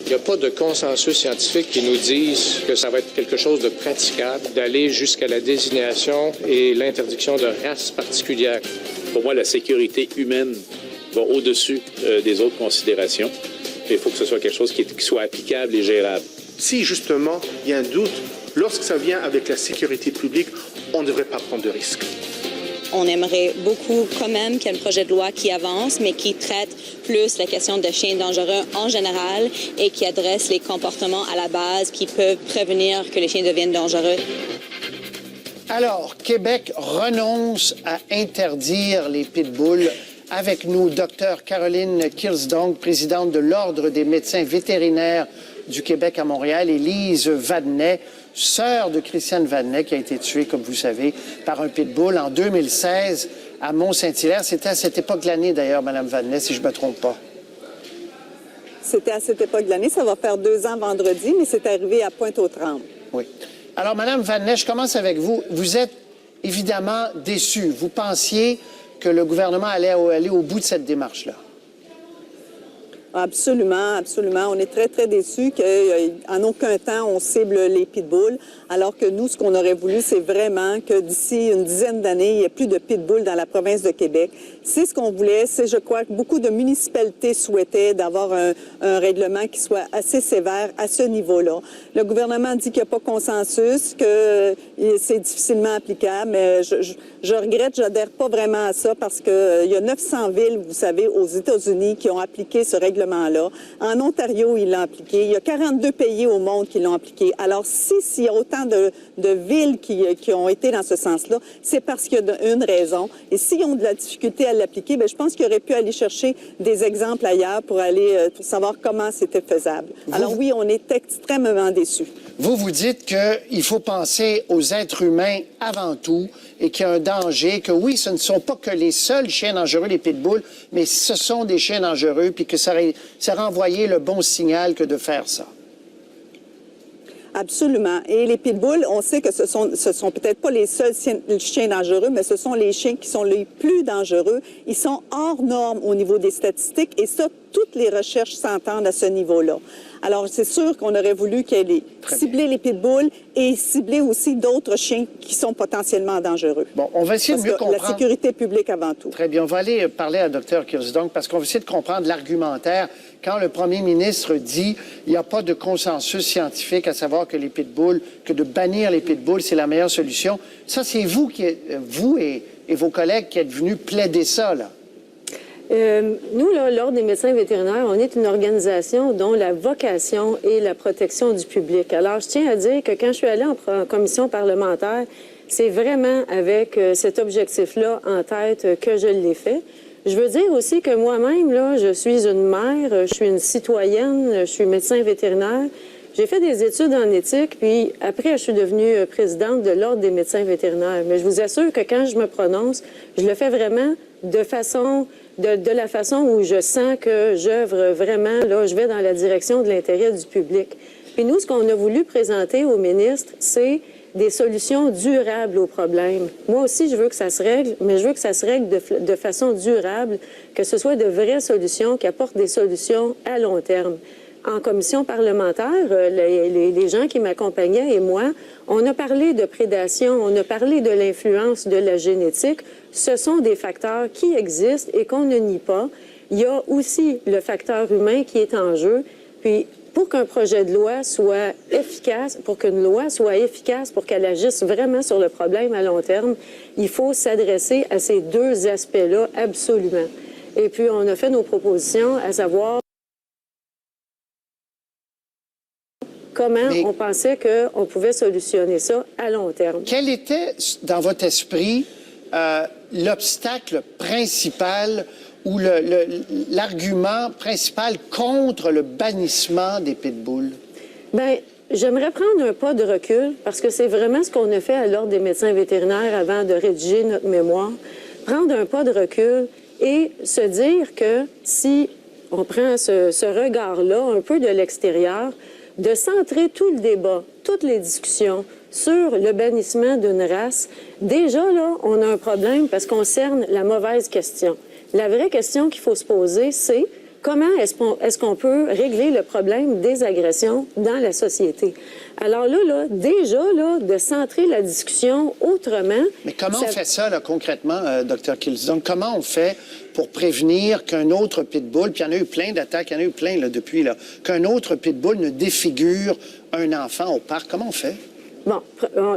Il n'y a pas de consensus scientifique qui nous dise que ça va être quelque chose de praticable, d'aller jusqu'à la désignation et l'interdiction de races particulières. Pour moi, la sécurité humaine va au-dessus des autres considérations. Il faut que ce soit quelque chose qui soit applicable et gérable. Si, justement, il y a un doute, lorsque ça vient avec la sécurité publique, on ne devrait pas prendre de risques. On aimerait beaucoup quand même qu'il y ait un projet de loi qui avance, mais qui traite plus la question de chiens dangereux en général et qui adresse les comportements à la base qui peuvent prévenir que les chiens deviennent dangereux. Alors, Québec renonce à interdire les pitbulls. Avec nous, Dr Caroline Kilsdonk, présidente de l'Ordre des médecins vétérinaires du Québec à Montréal, et Lise Vadnet, sœur de Christiane Vadnet, qui a été tuée, comme vous savez, par un pitbull en 2016 à Mont-Saint-Hilaire. C'était à cette époque de l'année, d'ailleurs, Mme Vadnet, si je ne me trompe pas. C'était à cette époque de l'année. Ça va faire 2 ans vendredi, mais c'est arrivé à Pointe-aux-Trembles. Oui. Alors, Mme Vadnet, je commence avec vous. Vous êtes évidemment déçue. Vous pensiez que le gouvernement allait aller au bout de cette démarche-là? Absolument, absolument. On est très, très déçus qu'en aucun temps on cible les pitbulls, alors que nous, ce qu'on aurait voulu, c'est vraiment que d'ici une dizaine d'années, il n'y ait plus de pitbulls dans la province de Québec. C'est ce qu'on voulait. C'est, je crois, que beaucoup de municipalités souhaitaient d'avoir un règlement qui soit assez sévère à ce niveau-là. Le gouvernement dit qu'il n'y a pas consensus, que c'est difficilement applicable, mais je regrette, je n'adhère pas vraiment à ça parce qu'il y a 900 villes, vous savez, aux États-Unis qui ont appliqué ce règlement-là. En Ontario, ils l'ont appliqué. Il y a 42 pays au monde qui l'ont appliqué. Alors, s'il y a autant de villes qui ont été dans ce sens-là, c'est parce qu'il y a une raison. Et s'ils ont de la difficulté à l'appliquer, bien, je pense qu'ils auraient pu aller chercher des exemples ailleurs pour aller pour savoir comment c'était faisable. Alors oui, on est extrêmement déçus. Vous dites qu'il faut penser aux êtres humains avant tout et qu'il y a un danger, que oui, ce ne sont pas que les seuls chiens dangereux, les pitbulls, mais ce sont des chiens dangereux, puis que ça renvoyait le bon signal que de faire ça. Absolument. Et les pitbulls, on sait que ce sont peut-être pas les seuls chiens dangereux, mais ce sont les chiens qui sont les plus dangereux. Ils sont hors normes au niveau des statistiques et ça, toutes les recherches s'entendent à ce niveau-là. Alors, c'est sûr qu'on aurait voulu cibler les pitbulls et cibler aussi d'autres chiens qui sont potentiellement dangereux. Bon, on va essayer de mieux comprendre. La sécurité publique avant tout. Très bien. On va aller parler à Dr Kilsdonk parce qu'on va essayer de comprendre l'argumentaire. Quand le premier ministre dit qu'il n'y a pas de consensus scientifique à savoir que les pitbulls, que de bannir les pitbulls, c'est la meilleure solution. Ça, c'est vous et vos collègues qui êtes venus plaider ça, là. Nous, là, l'Ordre des médecins vétérinaires, on est une organisation dont la vocation est la protection du public. Alors, je tiens à dire que quand je suis allée en commission parlementaire, c'est vraiment avec cet objectif-là en tête que je l'ai fait. Je veux dire aussi que moi-même, là, je suis une mère, je suis une citoyenne, je suis médecin vétérinaire. J'ai fait des études en éthique, puis après, je suis devenue présidente de l'Ordre des médecins vétérinaires. Mais je vous assure que quand je me prononce, je le fais vraiment de la façon où je sens que j'œuvre vraiment, là, je vais dans la direction de l'intérêt du public. Puis nous, ce qu'on a voulu présenter au ministre, c'est des solutions durables aux problèmes. Moi aussi, je veux que ça se règle, mais je veux que ça se règle de façon durable, que ce soit de vraies solutions qui apportent des solutions à long terme. En commission parlementaire, les gens qui m'accompagnaient et moi, on a parlé de prédation, on a parlé de l'influence de la génétique. Ce sont des facteurs qui existent et qu'on ne nie pas. Il y a aussi le facteur humain qui est en jeu. Puis, pour qu'un projet de loi soit efficace, pour qu'une loi soit efficace, pour qu'elle agisse vraiment sur le problème à long terme, il faut s'adresser à ces deux aspects-là absolument. Et puis, on a fait nos propositions, à savoir comment on pensait qu'on pouvait solutionner ça à long terme. Quel était, dans votre esprit, l'obstacle principal ou l'argument principal contre le bannissement des pitbulls? Bien, j'aimerais prendre un pas de recul parce que c'est vraiment ce qu'on a fait à l'Ordre des médecins vétérinaires avant de rédiger notre mémoire. Prendre un pas de recul et se dire que si on prend ce regard-là un peu de l'extérieur, de centrer tout le débat, toutes les discussions sur le bannissement d'une race, déjà, là, on a un problème parce qu'on cerne la mauvaise question. La vraie question qu'il faut se poser, c'est comment est-ce qu'on peut régler le problème des agressions dans la société? Alors là, déjà, de centrer la discussion autrement... Mais comment on fait ça, là, concrètement, Dr. Kills? Donc, comment on fait pour prévenir qu'un autre pitbull, puis il y en a eu plein d'attaques, il y en a eu plein là, depuis, là, qu'un autre pitbull ne défigure un enfant au parc? Comment on fait? Bon,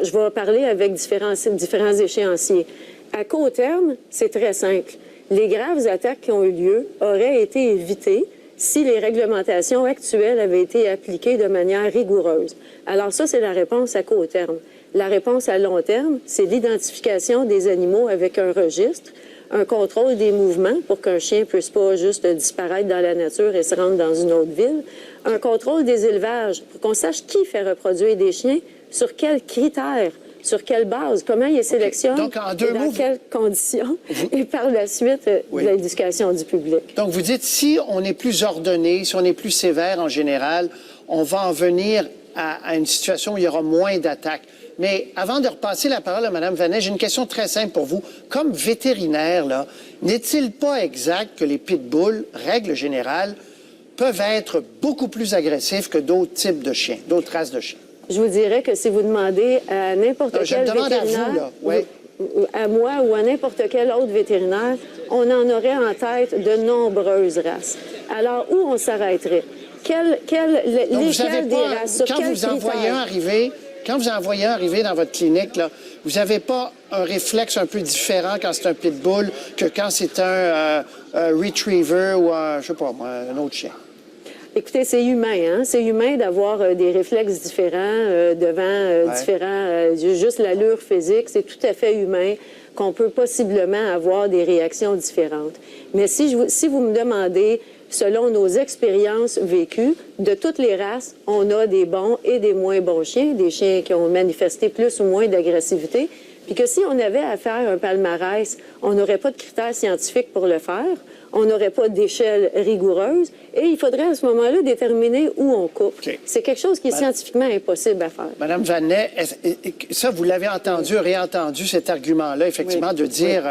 je vais parler avec différents échéanciers. À court terme, c'est très simple. Les graves attaques qui ont eu lieu auraient été évitées si les réglementations actuelles avaient été appliquées de manière rigoureuse. Alors ça, c'est la réponse à court terme. La réponse à long terme, c'est l'identification des animaux avec un registre, un contrôle des mouvements pour qu'un chien ne puisse pas juste disparaître dans la nature et se rendre dans une autre ville, un contrôle des élevages pour qu'on sache qui fait reproduire des chiens, sur quels critères, sur quelle base, comment ils sélectionnent, donc, en deux et dans mots, quelles conditions, et par la suite, l'éducation du public. Donc, vous dites, si on est plus ordonné, si on est plus sévère en général, on va en venir à une situation où il y aura moins d'attaques. Mais avant de repasser la parole à Mme Vanet, j'ai une question très simple pour vous. Comme vétérinaire, là, n'est-il pas exact que les pitbulls, règle générale, peuvent être beaucoup plus agressifs que d'autres types de chiens, d'autres races de chiens? Je vous dirais que si vous demandez à n'importe quel vétérinaire, à vous, là. Oui. À moi ou à n'importe quel autre vétérinaire, on en aurait en tête de nombreuses races. Alors, où on s'arrêterait? Lesquelles des races? Sur quels critères? Quand vous en voyez un arriver dans votre clinique, là, vous n'avez pas un réflexe un peu différent quand c'est un pitbull que quand c'est un retriever ou un, je sais pas moi, un autre chien? Écoutez, c'est humain, hein? C'est humain d'avoir des réflexes différents devant différents... juste l'allure physique, c'est tout à fait humain qu'on peut possiblement avoir des réactions différentes. Mais si vous me demandez, selon nos expériences vécues, de toutes les races, on a des bons et des moins bons chiens, des chiens qui ont manifesté plus ou moins d'agressivité, puis que si on avait à faire un palmarès, on n'aurait pas de critères scientifiques pour le faire, on n'aurait pas d'échelle rigoureuse, et il faudrait à ce moment-là déterminer où on coupe. Okay. C'est quelque chose qui est scientifiquement impossible à faire. Madame Vanet, ça, vous l'avez entendu, réentendu, cet argument-là, effectivement, de dire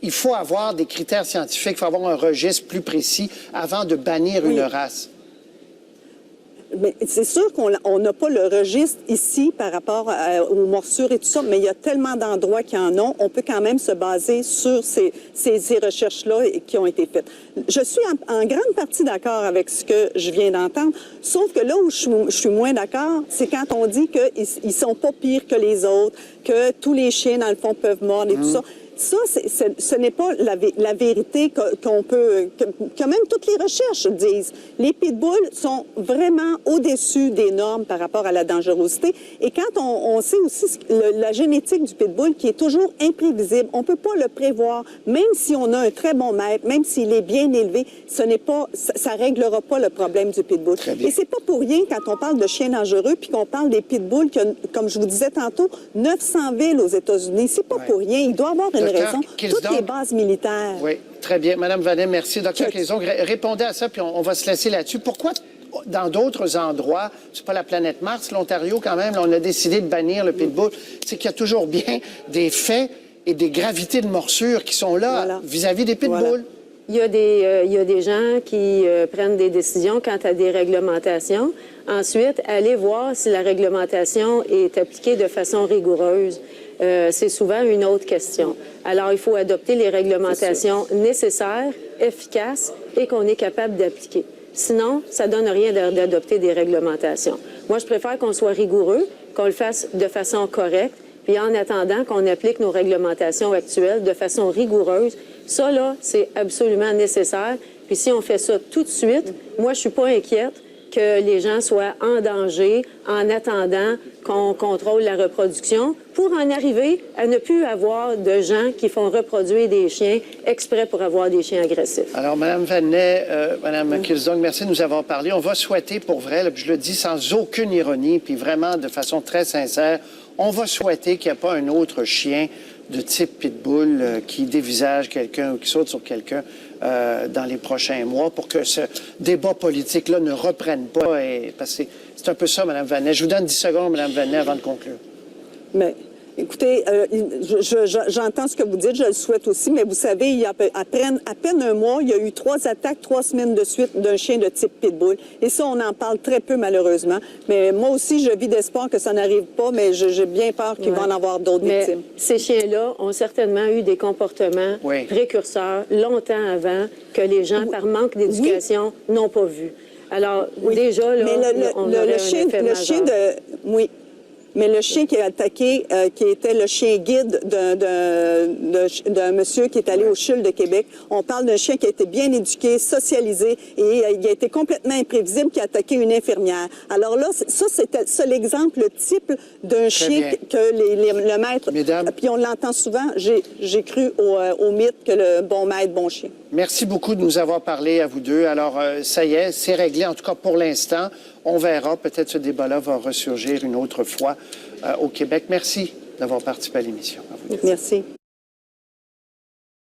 il faut avoir des critères scientifiques, il faut avoir un registre plus précis avant de bannir une race. Mais c'est sûr qu'on n'a pas le registre ici par rapport aux morsures et tout ça, mais il y a tellement d'endroits qui en ont. On peut quand même se baser sur ces recherches-là qui ont été faites. Je suis en grande partie d'accord avec ce que je viens d'entendre, sauf que là où je suis moins d'accord, c'est quand on dit qu'ils sont pas pires que les autres, que tous les chiens, dans le fond, peuvent mordre et tout ça. Ça, ce n'est pas la vérité qu'on peut... que même toutes les recherches disent. Les pitbulls sont vraiment au-dessus des normes par rapport à la dangerosité. Et quand on sait aussi la génétique du pitbull qui est toujours imprévisible, on ne peut pas le prévoir. Même si on a un très bon maître, même s'il est bien élevé, ça ne réglera pas le problème du pitbull. Et c'est pas pour rien quand on parle de chiens dangereux puis qu'on parle des pitbulls, comme je vous disais tantôt, 900 villes aux États-Unis. C'est pas pour rien. Il doit y avoir une raison. Toutes les bases militaires. Oui, très bien. Madame Vanet, merci. Dr. Kilsdonk, répondez à ça, puis on va se laisser là-dessus. Pourquoi, dans d'autres endroits, c'est pas la planète Mars, l'Ontario quand même, là, on a décidé de bannir le pitbull, c'est qu'il y a toujours bien des faits et des gravités de morsure qui sont là vis-à-vis des pitbulls. Voilà. Il y a des gens qui prennent des décisions quant à des réglementations. Ensuite, aller voir si la réglementation est appliquée de façon rigoureuse. C'est souvent une autre question. Alors, il faut adopter les réglementations nécessaires, efficaces et qu'on est capable d'appliquer. Sinon, ça ne donne rien d'adopter des réglementations. Moi, je préfère qu'on soit rigoureux, qu'on le fasse de façon correcte, puis en attendant qu'on applique nos réglementations actuelles de façon rigoureuse. Ça, là, c'est absolument nécessaire. Puis si on fait ça tout de suite, moi, je suis pas inquiète que les gens soient en danger en attendant qu'on contrôle la reproduction pour en arriver à ne plus avoir de gens qui font reproduire des chiens exprès pour avoir des chiens agressifs. Alors, Mme Vanet, Mme Kilsdonk, merci de nous avoir parlé. On va souhaiter, pour vrai, là, je le dis sans aucune ironie, puis vraiment de façon très sincère, on va souhaiter qu'il n'y ait pas un autre chien de type pitbull qui dévisage quelqu'un ou qui saute sur quelqu'un dans les prochains mois pour que ce débat politique-là ne reprenne pas. Parce que c'est un peu ça, Mme Vanet. Je vous donne 10 secondes, Mme Vanet, avant de conclure. Mais Écoutez, j'entends ce que vous dites, je le souhaite aussi, mais vous savez, il y a à peine un mois, il y a eu 3 attaques, 3 semaines de suite d'un chien de type pitbull. Et ça, on en parle très peu, malheureusement. Mais moi aussi, je vis d'espoir que ça n'arrive pas, mais j'ai bien peur qu'il va en avoir d'autres victimes. Ces chiens-là ont certainement eu des comportements précurseurs longtemps avant que les gens, par manque d'éducation, n'ont pas vu. Alors, déjà, là, on aurait un effet majeur. Oui. Mais le chien qui a attaqué, qui était le chien guide d'un monsieur qui est allé au CHUL de Québec, on parle d'un chien qui a été bien éduqué, socialisé, et il a été complètement imprévisible, qui a attaqué une infirmière. Alors là, ça, c'était l'exemple type d'un chien que le maître... Mesdames. Puis on l'entend souvent, j'ai cru au mythe que le bon maître, bon chien. Merci beaucoup de nous avoir parlé à vous deux. Alors, ça y est, c'est réglé, en tout cas pour l'instant. On verra, peut-être ce débat-là va ressurgir une autre fois au Québec. Merci d'avoir participé à l'émission. Merci.